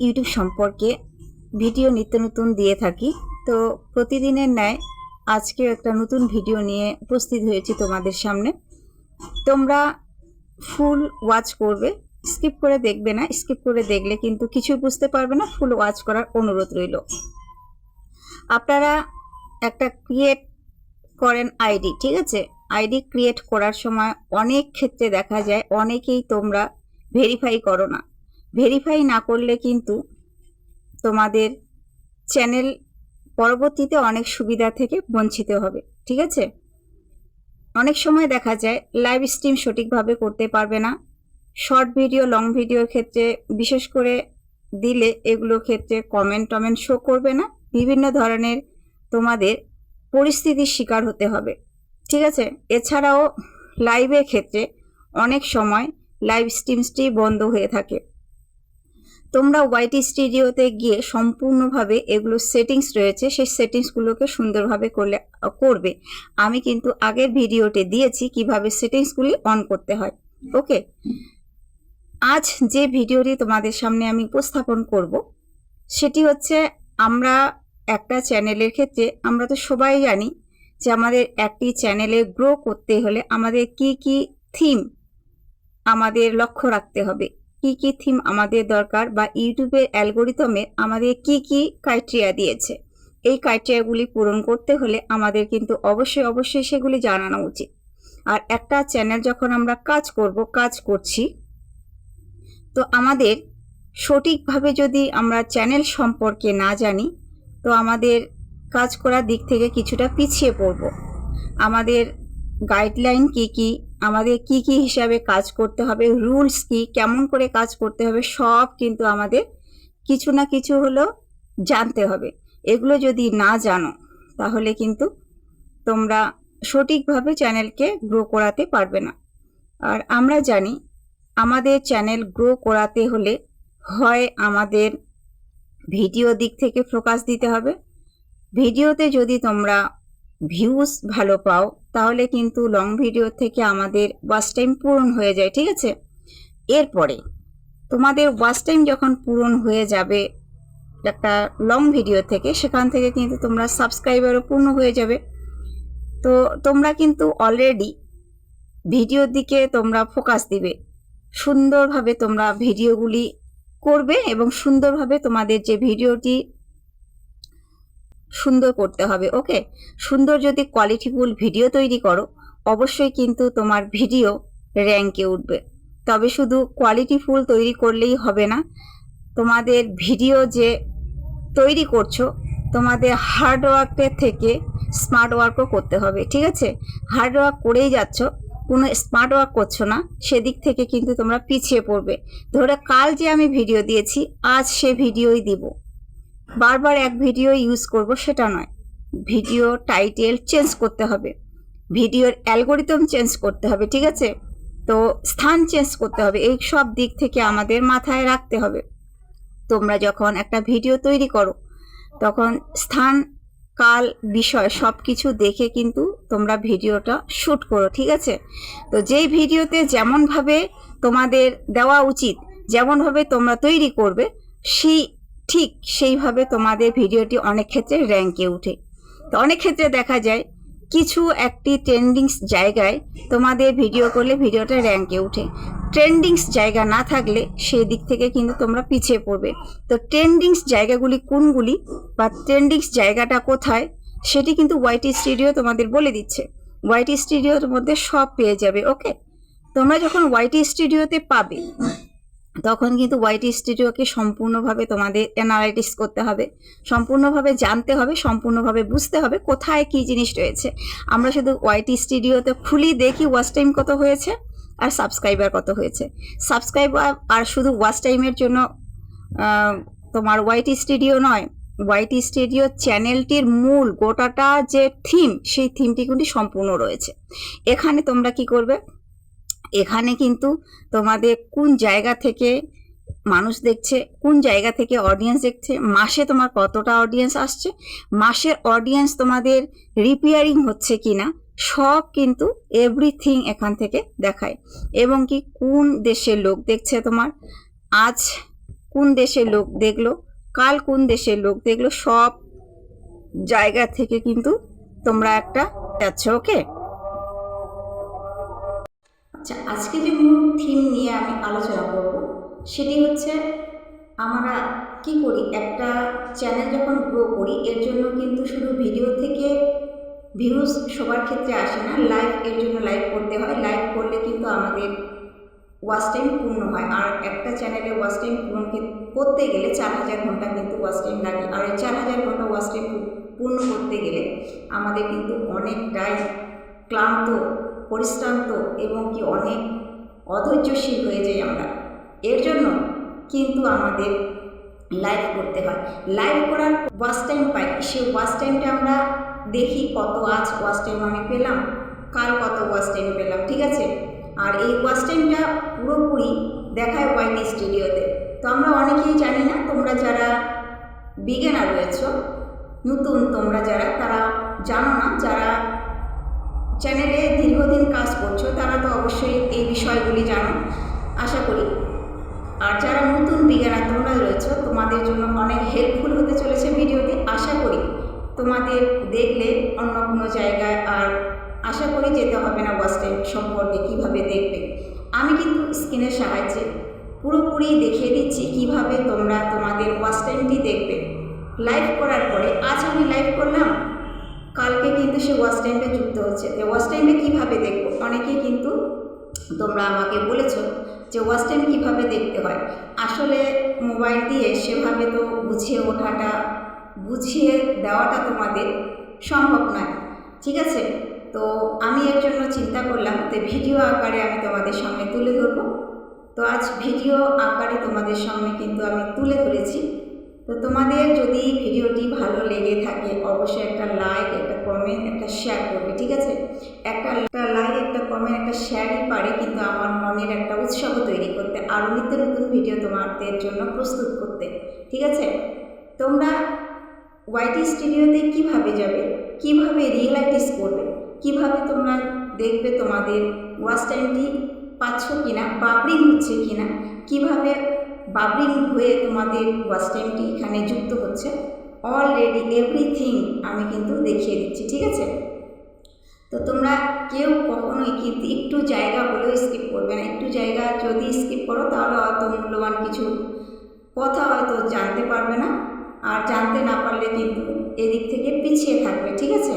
YouTube সম্পর্কে video নিত্য নতুন দিয়ে থাকি। তো প্রতিদিনের ন্যায় আজকেও একটা নতুন ভিডিও নিয়ে উপস্থিত হয়েছি তোমাদের সামনে। তোমরা ফুল ওয়াচ করবে, স্কিপ করে দেখবে না। স্কিপ করে দেখলে কিন্তু কিছু বুঝতে পারবে না। ফুল ওয়াচ করার অনুরোধ রইল। আপনারা একটা ক্রিয়েট করেন আইডি, ঠিক আছে? আইডি ক্রিয়েট করার সময় অনেক ক্ষেত্রে দেখা যায় অনেকেই তোমরা ভেরিফাই করো না। ভেরিফাই না করলে কিন্তু তোমাদের চ্যানেল পরবর্তীতে অনেক সুবিধা থেকে বঞ্চিত হবে, ঠিক আছে? অনেক সময় দেখা যায় লাইভ স্ট্রিম সঠিকভাবে করতে পারবে না। শর্ট ভিডিও, লং ভিডিওর ক্ষেত্রে বিশেষ করে দিলে এগুলোর ক্ষেত্রে কমেন্ট শো করবে না। বিভিন্ন ধরনের তোমাদের পরিস্থিতির শিকার হতে হবে, ঠিক আছে? এছাড়াও লাইভের ক্ষেত্রে অনেক সময় লাইভ স্ট্রিমটি বন্ধ হয়ে থাকে। তোমরা ওয়াইটি স্টুডিওতে গিয়ে সম্পূর্ণভাবে এগুলো সেটিংস রয়েছে, সেই সেটিংসগুলোকে সুন্দরভাবে করবে। আমি কিন্তু আগের ভিডিওতে দিয়েছি কিভাবে সেটিংসগুলি অন করতে হয়। ওকে, আজ যে ভিডিওটি তোমাদের সামনে আমি উপস্থাপন করব সেটি হচ্ছে, আমরা একটা চ্যানেলের ক্ষেত্রে আমরা তো সবাই জানি যে আমাদের একটি চ্যানেলে গ্রো করতে হলে আমাদের কি কি থিম আমাদের লক্ষ্য রাখতে হবে, কি কি থিম আমাদের দরকার, বা ইউটিউবের অ্যালগোরিদমে আমাদের কি কি ক্রাইটেরিয়া দিয়েছে। এই ক্রাইটেরিয়াগুলি পূরণ করতে হলে আমাদের কিন্তু অবশ্যই সেগুলি জানানো উচিত। আর একটা চ্যানেল যখন আমরা কাজ করছি, তো আমাদের সঠিকভাবে যদি আমরা চ্যানেল সম্পর্কে না জানি, তো আমাদের কাজ করার দিক থেকে কিছুটা পিছিয়ে পড়ব। আমাদের গাইডলাইন কি, আমাদের কি হিসাবে কাজ করতে হবে, রুলস কি, কেমন করে কাজ করতে হবে, সব কিন্তু আমাদের কিছু না কিছু হলেও জানতে হবে। এগুলো যদি না জানো তাহলে কিন্তু তোমরা সঠিকভাবে চ্যানেলকে গ্রো করাতে পারবে না। আর আমরা জানি আমাদের চ্যানেল গ্রো করাতে হলে হয় আমাদের ভিডিও দিক থেকে ফোকাস দিতে হবে। ভিডিওতে যদি তোমরা ভিউজ ভালো পাও তাহলে কিন্তু লং ভিডিও থেকে আমাদের ওয়াচ টাইম পূরণ হয়ে যায়, ঠিক আছে? এরপরে তোমাদের ওয়াচ টাইম যখন পূরণ হয়ে যাবে একটা লং ভিডিও থেকে, সেখান থেকে কিন্তু তোমরা সাবস্ক্রাইবারও পূর্ণ হয়ে যাবে। তো তোমরা কিন্তু অলরেডি ভিডিওর দিকে তোমরা ফোকাস দিবে, সুন্দরভাবে তোমরা ভিডিওগুলি করবে এবং সুন্দরভাবে তোমাদের যে ভিডিওটি সুন্দর করতে হবে। ওকে, সুন্দর যদি কোয়ালিটিফুল ভিডিও তৈরি করো অবশ্যই কিন্তু তোমার ভিডিও র্যাঙ্কে উঠবে। তবে শুধু কোয়ালিটিফুল তৈরি করলেই হবে না, তোমাদের ভিডিও যে তৈরি করছো তোমাদের হার্ড ওয়ার্কের থেকে স্মার্ট ওয়ার্কও করতে হবে, ঠিক আছে? হার্ড ওয়ার্ক করেই যাচ্ছ, কোনো স্মার্ট ওয়ার্ক করছো না, সেদিক থেকে কিন্তু তোমরা পিছিয়ে পড়বে। ধরো কাল যে আমি ভিডিও দিয়েছি আজ সে ভিডিওই দিব, বারবার এক ভিডিও ইউজ করব সেটা নয়। ভিডিও টাইটেল চেঞ্জ করতে হবে, ভিডিওর অ্যালগোরিদম চেঞ্জ করতে হবে, ঠিক আছে? তো স্থান চেঞ্জ করতে হবে। এই সব দিক থেকে আমাদের মাথায় রাখতে হবে। তোমরা যখন একটা ভিডিও তৈরি করো তখন স্থান, কাল, বিষয় সব কিছু দেখে কিন্তু তোমরা ভিডিওটা শ্যুট করো, ঠিক আছে? তো যেই ভিডিওতে যেমনভাবে তোমাদের দেওয়া উচিত, যেমনভাবে তোমরা তৈরি করবে, ঠিক সেইভাবে তোমাদের ভিডিওটি অনেক ক্ষেত্রে র্যাঙ্কে উঠে। তো অনেক ক্ষেত্রে দেখা যায় কিছু একটি ট্রেন্ডিংস জায়গায় তোমাদের ভিডিও করলে ভিডিওটা র্যাঙ্কে উঠে, ট্রেন্ডিংস জায়গা না থাকলে সেই দিক থেকে কিন্তু তোমরা পিছিয়ে পড়বে। তো ট্রেন্ডিংস জায়গাগুলি কোনগুলি বা ট্রেন্ডিংস জায়গাটা কোথায় সেটি কিন্তু ওয়াইটি স্টুডিও তোমাদের বলে দিচ্ছে। ওয়াইটি স্টুডিওর মধ্যে সব পেয়ে যাবে। ওকে, তোমরা যখন ওয়াইটি স্টুডিওতে পাবে তখন কিন্তু ওয়াইটি স্টুডিওকে সম্পূর্ণভাবে তোমাদের অ্যানালাইটিস করতে হবে, সম্পূর্ণভাবে জানতে হবে, সম্পূর্ণভাবে বুঝতে হবে কোথায় কি জিনিস রয়েছে। আমরা শুধু ওয়াইটি স্টুডিওতে খুলি দেখি ওয়াচ টাইম কত হয়েছে আর সাবস্ক্রাইবার কত হয়েছে। সাবস্ক্রাইবার আর শুধু ওয়াচ টাইমের জন্য তোমার ওয়াইটি স্টুডিও নয়, ওয়াইটি স্টুডিও চ্যানেলটির মূল গোটাটা যে থিম, সেই থিমটি কিন্তু সম্পূর্ণ রয়েছে। এখানে তোমরা কি করবে, এখানে কিন্তু তোমাদের কোন জায়গা থেকে মানুষ দেখছে, কোন জায়গা থেকে অডিয়েন্স দেখছে, মাসে তোমার কতটা অডিয়েন্স আসছে, মাসের অডিয়েন্স তোমাদের রিপেয়ারিং হচ্ছে কিনা, সব কিন্তু এভরিথিং এখান থেকে দেখায়। এবং কি কোন দেশের লোক দেখছে তোমার, আজ কোন দেশের লোক দেখলো, কাল কোন দেশের লোক দেখলো, সব জায়গা থেকে কিন্তু তোমরা একটা যাচ্ছ। ওকে, আচ্ছা, আজকে যে মূল থিম নিয়ে আমি আলোচনা করব সেটি হচ্ছে আমরা কি করি। একটা চ্যানেল যখন গ্রো করি এর জন্য কিন্তু শুধু ভিডিও থেকে ভিউজ সবার ক্ষেত্রে আসে না, লাইভ এর জন্য লাইভ করতে হয়। লাইভ করলে কিন্তু আমাদের ওয়াচ টাইম পূর্ণ হয়। আর একটা চ্যানেলে ওয়াচ টাইম করতে গেলে 4000 ঘন্টা কিন্তু ওয়াচ টাইম লাগে। আর এই 4000 ঘন্টা ওয়াচ টাইম পূর্ণ করতে গেলে আমাদের কিন্তু অনেকটাই ক্লান্ত, পরিশ্রান্ত এবং কি অনেক অধৈর্যশীল হয়ে যাই আমরা। এর জন্য কিন্তু আমাদের লাইভ করতে হয়। লাইভ করার ওয়াচ টাইম পাই, সেই ওয়াচ টাইমটা আমরা দেখি কত আজ ওয়াচ টাইম আমি পেলাম, কাল কত ওয়াচ টাইম পেলাম, ঠিক আছে। আর এই ওয়াচ টাইমটা পুরোপুরি দেখায় ওয়াইটি স্টুডিওতে। তো আমরা অনেকেই জানি না, তোমরা যারা বিগিনার রয়েছ, নতুন তোমরা যারা, তারা জানো না। যারা চ্যানেলে দীর্ঘদিন কাজ করছো তারা তো অবশ্যই এই বিষয়গুলি জানো আশা করি। আর যারা নতুন বিগিনার তোমরা রয়েছো, তোমাদের জন্য অনেক হেল্পফুল হতে চলেছে ভিডিওটি। আশা করি তোমাদের দেখলে অন্য কোনো জায়গায় আর আশা করি যেতে হবে না ওয়াচ টাইম সম্পর্কে কীভাবে দেখবে। আমি কিন্তু স্ক্রিনের সাহায্যে পুরোপুরি দেখিয়ে দিচ্ছি কিভাবে তোমরা তোমাদের ওয়াচ টাইমটি দেখবে। লাইভ করার পরে আজ আমি লাইভ করলাম, কালকে কিন্তু সে ওয়াচ টাইমটা যুক্ত হচ্ছে। তো ওয়াচ টাইমটা কীভাবে দেখবো, অনেকেই কিন্তু তোমরা আমাকে বলেছো যে ওয়াচ টাইম কীভাবে দেখতে হয়। আসলে মোবাইল দিয়ে সেভাবে তো বুঝিয়ে দেওয়াটা তোমাদের সম্ভব নয়, ঠিক আছে। তো আমি এর জন্য চিন্তা করলাম যে ভিডিও আকারে আমি তোমাদের সামনে তুলে ধরবো। তো আজ ভিডিও আকারে তোমাদের সামনে কিন্তু আমি তুলে ধরেছি। তো তোমাদের যদি ভিডিওটি ভালো লেগে থাকে অবশ্যই একটা লাইক, একটা কমেন্ট, একটা শেয়ার করবে, ঠিক আছে। একটা লাইক, একটা কমেন্ট, একটা শেয়ারই পারে কিন্তু আমার মনের একটা উৎসাহ তৈরি করতে, আরও নিত্য নতুন ভিডিও তোমাদের জন্য প্রস্তুত করতে, ঠিক আছে। তোমরা ওয়াইটি স্টুডিওতে কিভাবে যাবে, কিভাবে রিয়েলাইটিস করবে, কিভাবে তোমরা দেখবে তোমাদের ওয়াচ টাইমটি পাচ্ছ কিনা, বাবরিং হচ্ছে কিনা, কিভাবে বাবরিং হয়ে তোমাদের ওয়াচ টাইমটি এখানে যুক্ত হচ্ছে, অলরেডি এভরিথিং আমি কিন্তু দেখিয়ে দিচ্ছি, ঠিক আছে। তো তোমরা কেউ কখনোই কিন্তু একটু জায়গা হলেও স্কিপ করবে না। একটু জায়গা যদি স্কিপ করো তাহলে হয়তো মূল্যবান কিছু কথা হয়তো জানতে পারবে না, আর জানতে না পারলে কিন্তু এদিক থেকে পিছিয়ে থাকবে, ঠিক আছে।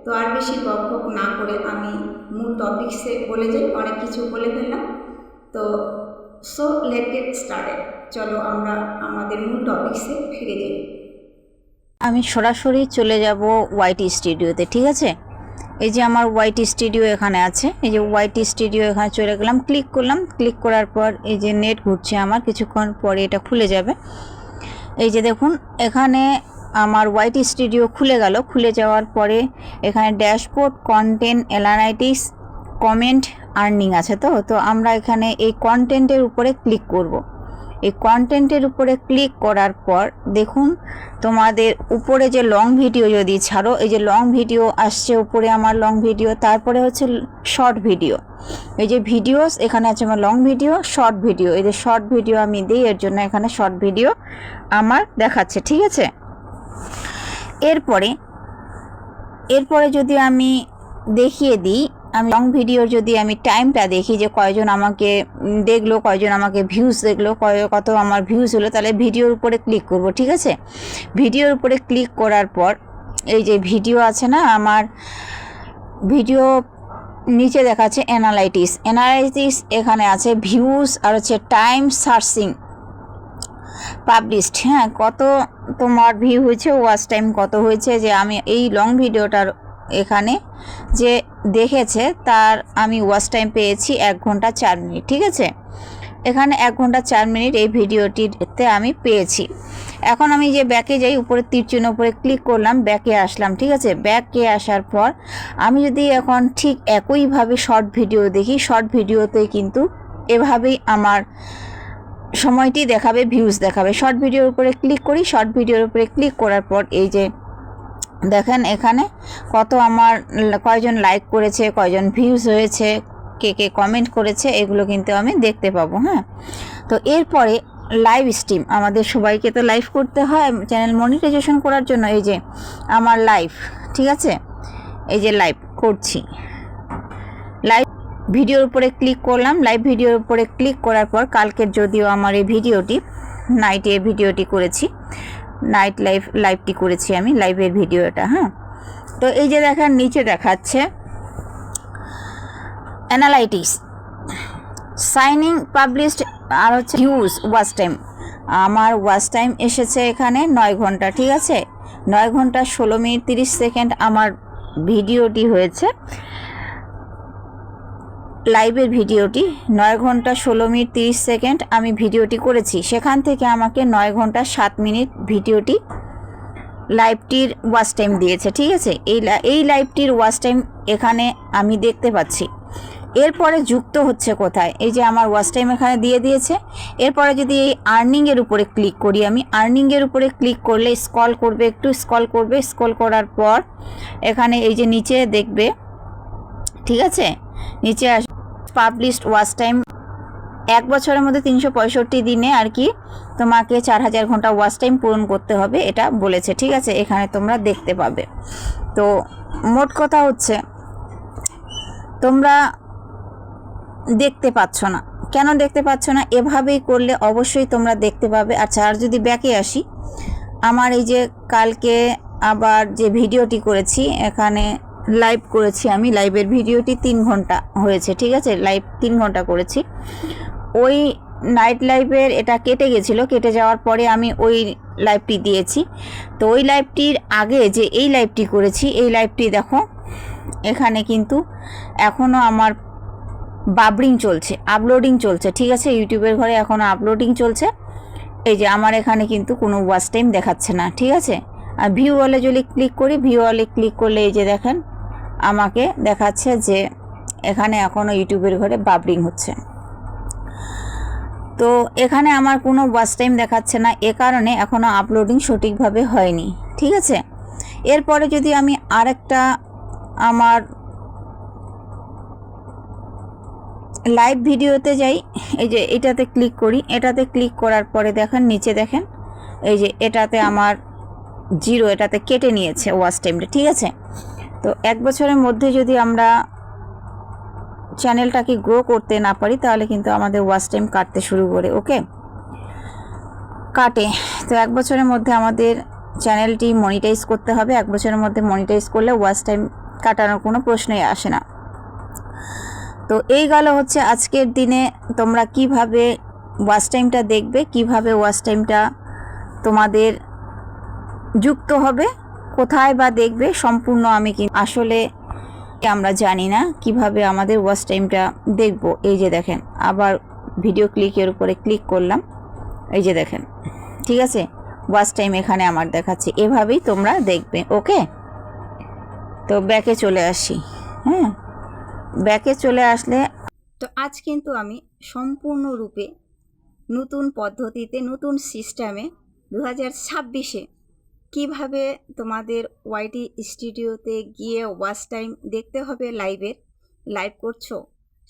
তো আর বেশি বকবক না করে আমি মূল টপিকসে বলে যাই, অনেক কিছু বলে ফেললাম। তো সো লেট গেট স্টার্টেড, চলো আমরা আমাদের মূল টপিকসে ফিরে যাই। আমি সরাসরি চলে যাব ওয়াইটি স্টুডিওতে, ঠিক আছে। এই যে আমার ওয়াইটি স্টুডিও এখানে আছে, এই যে ওয়াইটি স্টুডিও এখানে চলে গেলাম, ক্লিক করলাম। ক্লিক করার পর এই যে নেট ঘুরছে আমার, কিছুক্ষণ পরে এটা খুলে যাবে। এই যে দেখুন এখানে আমার ওয়াইটি স্টুডিও খুলে গেল। খুলে যাওয়ার পরে এখানে dashboard, content analytics, comment, earning আছে। তো আমরা এখানে এই কন্টেন্টের উপরে ক্লিক করব। এই কন্টেন্টের উপরে ক্লিক করার পর দেখুন তোমাদের উপরে যে লং ভিডিও যদি ছাড়ো, এই যে লং ভিডিও আসছে উপরে আমার লং ভিডিও, তারপরে হচ্ছে শর্ট ভিডিও। এই যে ভিডিওস এখানে আছে আমার লং ভিডিও, শর্ট ভিডিও। এই যে শর্ট ভিডিও আমি দিই, এর জন্য এখানে শর্ট ভিডিও আমার দেখাচ্ছে, ঠিক আছে। এরপরে যদি আমি দেখিয়ে দিই, আমি লং ভিডিওর যদি আমি টাইমটা দেখি যে কয়জন আমাকে দেখলো, কয়জন আমাকে ভিউজ দেখলো, কত আমার ভিউজ হলো, তাহলে ভিডিওর উপরে ক্লিক করব, ঠিক আছে। ভিডিওর উপরে ক্লিক করার পর এই যে ভিডিও আছে না, আমার ভিডিও নিচে দেখাচ্ছে অ্যানালাইটিক্স এখানে আছে ভিউজ, আর হচ্ছে টাইম, সার্চিং, পাবলিশড, হ্যাঁ, কত তোমার ভিউ হয়েছে, ওয়াচ টাইম কত হয়েছে। যে আমি এই লং ভিডিওটার এখানে যে দেখেছে তার আমি ওয়াচ টাইম পেয়েছি 1 ঘন্টা 4 মিনিট, ঠিক আছে। এখানে 1 ঘন্টা 4 মিনিট এই ভিডিওটিতে আমি পেয়েছি। এখন আমি যে ব্যাকে যাই, উপরে তীর চিহ্ন উপরে ক্লিক করলাম, ব্যাকে আসলাম, ঠিক আছে। ব্যাকে আসার পর আমি যদি এখন ঠিক একইভাবে শর্ট ভিডিও দেখি, শর্ট ভিডিওতে কিন্তু এভাবেই আমার সময়টি দেখাবে, ভিউজ দেখাবে। শর্ট ভিডিওর উপরে ক্লিক করি, শর্ট ভিডিওর উপরে ক্লিক করার পর এই যে দেখেন এখানে কত আমার কয়জন লাইক করেছে, কয়জন ভিউজ হয়েছে, কে কে কমেন্ট করেছে, এগুলো কিন্তু আমি দেখতে পাবো, হ্যাঁ। তো এরপরে লাইভ স্ট্রিম, আমাদের সবাইকে তো লাইভ করতে হয় চ্যানেল মনিটাইজেশন করার জন্য। এই যে আমার লাইভ, ঠিক আছে, এই যে লাইভ করছি, লাইভ ভিডিওর উপরে ক্লিক করলাম। লাইভ ভিডিওর উপরে ক্লিক করার পর কালকের যদিও আমার এই ভিডিওটি নাইটের ভিডিওটি করেছি, নাইট লাইভটি করেছি আমি, লাইভের ভিডিওটা। হ্যাঁ, তো এই যে দেখেন নিচে দেখাচ্ছে অ্যানালাইটিক্স, সাইনিং পাবলিশড, আর হচ্ছে ভিউজ, ওয়াচ টাইম। আমার ওয়াচ টাইম এসেছে এখানে 9 ঘন্টা, ঠিক আছে, 9 ঘন্টা 16 মিনিট 30 সেকেন্ড আমার ভিডিওটি হয়েছে। লাইভের ভিডিওটি 9 ঘন্টা 16 মিনিট 30 সেকেন্ড আমি ভিডিওটি করেছি। সেখান থেকে আমাকে 9 ঘন্টা 7 মিনিট ভিডিওটি লাইভটির ওয়াচ টাইম দিয়েছে, ঠিক আছে। এই লাইভটির ওয়াচ টাইম এখানে আমি দেখতে পাচ্ছি। এরপরে যুক্ত হচ্ছে কোথায়, এই যে আমার ওয়াচ টাইম এখানে দিয়ে দিয়েছে। এরপরে যদি এই আর্নিংয়ের উপরে ক্লিক করি, আমি আর্নিংয়ের উপরে ক্লিক করলে স্ক্রল করবে, একটু স্ক্রল করবে, স্ক্রল করার পর এখানে এই যে নিচে দেখবে, ঠিক আছে, নিচে আস পাবলিশড ওয়াচ টাইম 1 বছরের মধ্যে 365 দিনে আর কি তোমাকে 4000 ঘন্টা ওয়াচ টাইম পূরণ করতে হবে, এটা বলেছে, ঠিক আছে, এখানে তোমরা দেখতে পাবে। তো মোট কথা হচ্ছে তোমরা দেখতে পাচ্ছ না, কেন দেখতে পাচ্ছ না? এভাবেই করলে অবশ্যই তোমরা দেখতে পাবে। আচ্ছা, আর যদি ব্যাকে আসি, আমার এই যে কালকে আবার যে ভিডিওটি করেছি, এখানে লাইভ করেছি আমি, লাইভের ভিডিওটি 3 ঘন্টা হয়েছে, ঠিক আছে, লাইভ 3 ঘন্টা করেছি। ওই নাইট লাইভের এটা কেটে গেছিলো, কেটে যাওয়ার পরে আমি ওই লাইভটি দিয়েছি। তো ওই লাইভটির আগে যে এই লাইভটি করেছি, এই লাইভটি দেখো এখানে কিন্তু এখনও আমার বাবরিং চলছে, আপলোডিং চলছে, ঠিক আছে, ইউটিউবের ঘরে এখনও আপলোডিং চলছে। এই যে আমার এখানে কিন্তু কোনো ওয়াচ টাইম দেখাচ্ছে না, ঠিক আছে। আর ভিউ ওয়ালে যদি ক্লিক করি, ভিউ ওয়ালে ক্লিক করলে এই যে দেখেন আমাকে দেখাচ্ছে যে এখানে এখনও ইউটিউবের ঘরে বাবরিং হচ্ছে। তো এখানে আমার কোনো ওয়াচ টাইম দেখাচ্ছে না, এ কারণে এখনও আপলোডিং সঠিকভাবে হয়নি, ঠিক আছে। এরপরে যদি আমি আরেকটা আমার লাইভ ভিডিওতে যাই, এই যে এটাতে ক্লিক করি, এটাতে ক্লিক করার পরে দেখেন নিচে দেখেন এই যে এটাতে আমার 0, এটাতে কেটে নিয়েছে ওয়াচ টাইমটা, ঠিক আছে। তো 1 বছরের মধ্যে যদি আমরা চ্যানেলটাকে গ্রো করতে না পারি তাহলে কিন্তু আমাদের ওয়াচ টাইম কাটতে শুরু করে, ওকে, কাটে। তো 1 বছরের মধ্যে আমাদের চ্যানেলটি মনিটাইজ করতে হবে। 1 বছরের মধ্যে মনিটাইজ করলে ওয়াচ টাইম কাটানোর কোনো প্রশ্নই আসে না। তো এই গেল হচ্ছে আজকের দিনে তোমরা কিভাবে ওয়াচ টাইমটা দেখবে, কিভাবে ওয়াচ টাইমটা তোমাদের যুক্ত হবে, কোথায় বা দেখবে, সম্পূর্ণ আমি আসলে আমরা জানি না কিভাবে আমাদের ওয়াচ টাইমটা দেখব। এই যে দেখেন আবার ভিডিও ক্লিকের উপরে ক্লিক করলাম, এই যে দেখেন, ঠিক আছে, ওয়াচ টাইম এখানে আমার দেখাচ্ছে। এভাবেই তোমরা দেখবে, ওকে। তো ব্যাকে চলে আসি। হ্যাঁ, ব্যাকে চলে আসলে তো আজ কিন্তু আমি সম্পূর্ণরূপে নতুন পদ্ধতিতে, নতুন সিস্টেমে 2026-এ কীভাবে তোমাদের ওয়াইটি স্টুডিওতে গিয়ে ওয়াচ টাইম দেখতে হবে। লাইভ করছো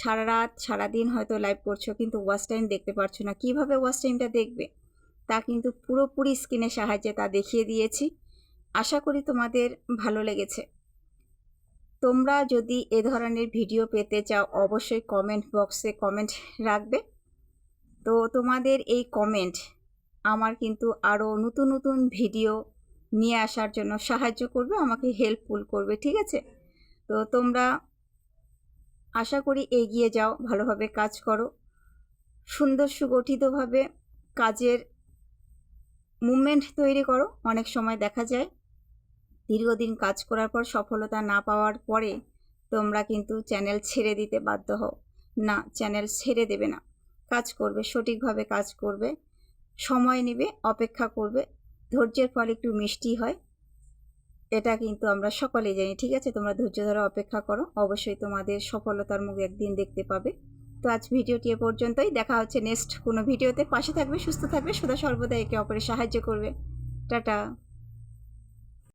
সারা রাত সারাদিন হয়তো লাইভ করছো কিন্তু ওয়াচ টাইম দেখতে পারছো না, কিভাবে ওয়াচ টাইমটা দেখবে তা কিন্তু পুরোপুরি স্ক্রিনের সাহায্যে তা দেখিয়ে দিয়েছি। আশা করি তোমাদের ভালো লেগেছে। তোমরা যদি এ ধরনের ভিডিও পেতে চাও অবশ্যই কমেন্ট বক্সে কমেন্ট রাখবে। তো তোমাদের এই কমেন্ট আমার কিন্তু আরও নতুন নতুন ভিডিও নিয়ে আসার জন্য সাহায্য করবে, আমাকে হেল্পফুল করবে, ঠিক আছে। তো তোমরা আশা করি এগিয়ে যাও, ভালোভাবে কাজ করো, সুন্দর সুগঠিতভাবে কাজের মুভমেন্ট তৈরি করো। অনেক সময় দেখা যায় দীর্ঘদিন কাজ করার পর সফলতা না পাওয়ার পরে তোমরা কিন্তু চ্যানেল ছেড়ে দিতে বাধ্য হও। না, চ্যানেল ছেড়ে দেবে না, কাজ করবে, সঠিকভাবে কাজ করবে, সময় নেবে, অপেক্ষা করবে। ধৈর্যের ফল একটু মিষ্টি হয়, এটা কিন্তু আমরা সকলেই জানি, ঠিক আছে। তোমরা ধৈর্য ধরে অপেক্ষা করো, অবশ্যই তোমাদের সফলতার মুখ একদিন দেখতে পাবে। তো আজ ভিডিওটি এ পর্যন্তই, দেখা হচ্ছে নেক্সট কোনো ভিডিওতে। পাশে থাকবে, সুস্থ থাকবে, সদা সর্বদা একে অপরের সাহায্য করবে। টাটা।